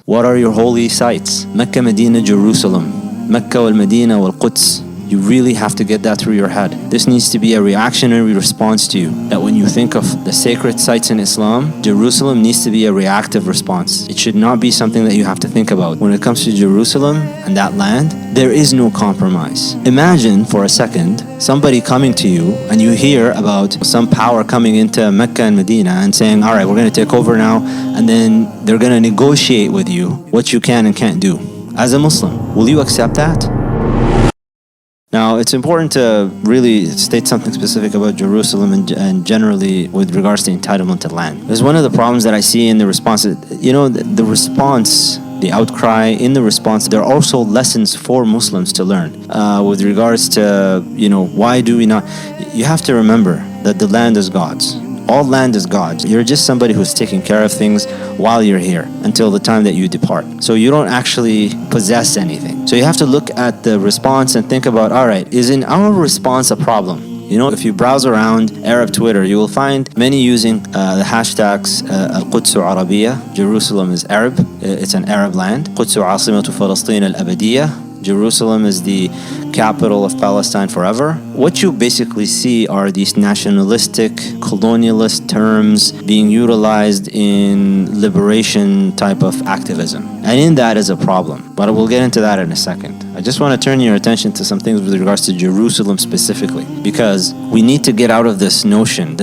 What are your holy sites? Mecca, Medina, Jerusalem. Mecca wal Medina wal Quds. You really have to get that through your head. This needs to be a reactionary response to you. That when you think of the sacred sites in Islam, Jerusalem needs to be a reactive response. It should not be something that you have to think about. When it comes to Jerusalem and that land, there is no compromise. Imagine for a second somebody coming to you and you hear about some power coming into Mecca and Medina and saying, all right, we're going to take over now, and then they're going to negotiate with you what you can and can't do. As a Muslim, will you accept that? Now, it's important to really state something specific about Jerusalem and generally with regards to entitlement to land. There's one of the problems that I see in the response. The response, the outcry in the response, there are also lessons for Muslims to learn with regards to, why do we not? You have to remember that the land is God's. All land is God's. You're just somebody who's taking care of things while you're here until the time that you depart. So you don't actually possess anything. So you have to look at the response and think about, all right, is in our response a problem? If you browse around Arab Twitter, you will find many using the hashtags Al-Quds Arabiya. Jerusalem is Arab. It's an Arab land. Quds Asimatu Falastin Al-Abadiyya. Jerusalem is the capital of Palestine forever. What you basically see are these nationalistic, colonialist terms being utilized in liberation type of activism. And in that is a problem. But we'll get into that in a second. I just want to turn your attention to some things with regards to Jerusalem specifically, because we need to get out of this notion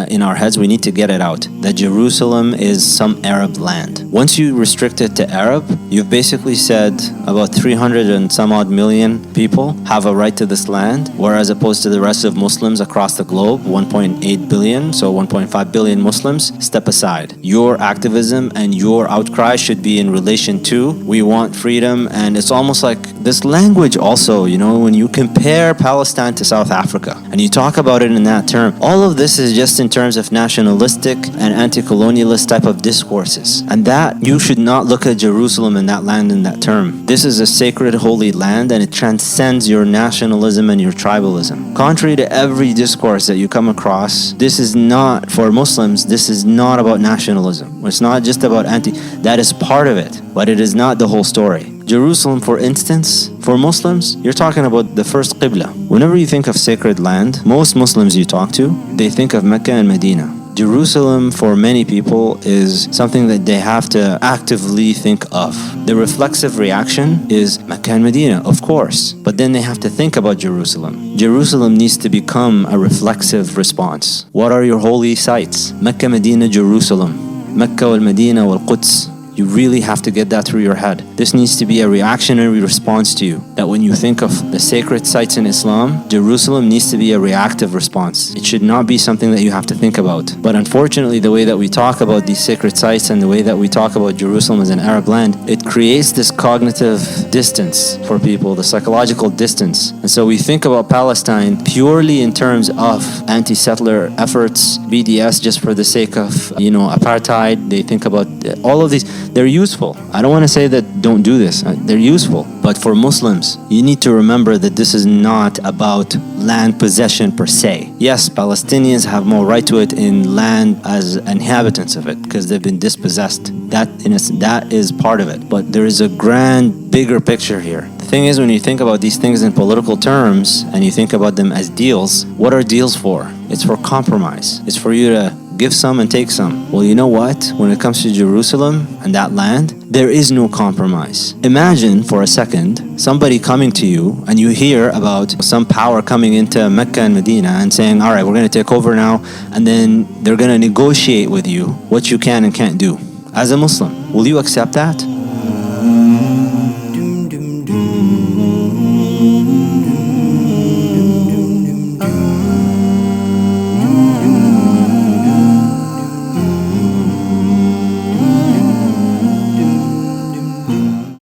in our heads. We need to get it out that Jerusalem is some Arab land. Once you restrict it to Arab, you've basically said about 300 and some odd million people have a right to this land, whereas opposed to the rest of Muslims across the globe, 1.8 billion, so 1.5 billion Muslims, step aside. Your activism and your outcry should be in relation to, we want freedom. And it's almost like this language also, when you compare Palestine to South Africa and you talk about it in that term, all of this is just in terms of nationalistic and anti-colonialist type of discourses. And that you should not look at Jerusalem and that land in that term. This is a sacred holy land and it transcends your nationalism and your tribalism. Contrary to every discourse that you come across, this is not, for Muslims, this is not about nationalism. It's not just about that is part of it, but it is not the whole story. Jerusalem, for instance, for Muslims, you're talking about the first Qibla. Whenever you think of sacred land, most Muslims you talk to, they think of Mecca and Medina. Jerusalem, for many people, is something that they have to actively think of. The reflexive reaction is Mecca and Medina, of course, but then they have to think about Jerusalem. Jerusalem needs to become a reflexive response. What are your holy sites? Mecca, Medina, Jerusalem. Mecca wal Medina wal Quds. You really have to get that through your head. This needs to be a reactionary response to you. That when you think of the sacred sites in Islam, Jerusalem needs to be a reactive response. It should not be something that you have to think about. But unfortunately, the way that we talk about these sacred sites and the way that we talk about Jerusalem as an Arab land, it creates this cognitive distance for people, the psychological distance. And so we think about Palestine purely in terms of anti-settler efforts, BDS just for the sake of, apartheid. They think about all of these. They're useful. I don't want to say that don't do this. They're useful. But for Muslims, you need to remember that this is not about land possession per se. Yes, Palestinians have more right to it in land as inhabitants of it because they've been dispossessed. That is part of it. But there is a grand, bigger picture here. The thing is, when you think about these things in political terms and you think about them as deals, what are deals for? It's for compromise. It's for you to give some and take some. Well, you know what? When it comes to Jerusalem and that land, there is no compromise. Imagine for a second somebody coming to you and you hear about some power coming into Mecca and Medina and saying, all right, we're going to take over now, and then they're going to negotiate with you what you can and can't do. As a Muslim, will you accept that?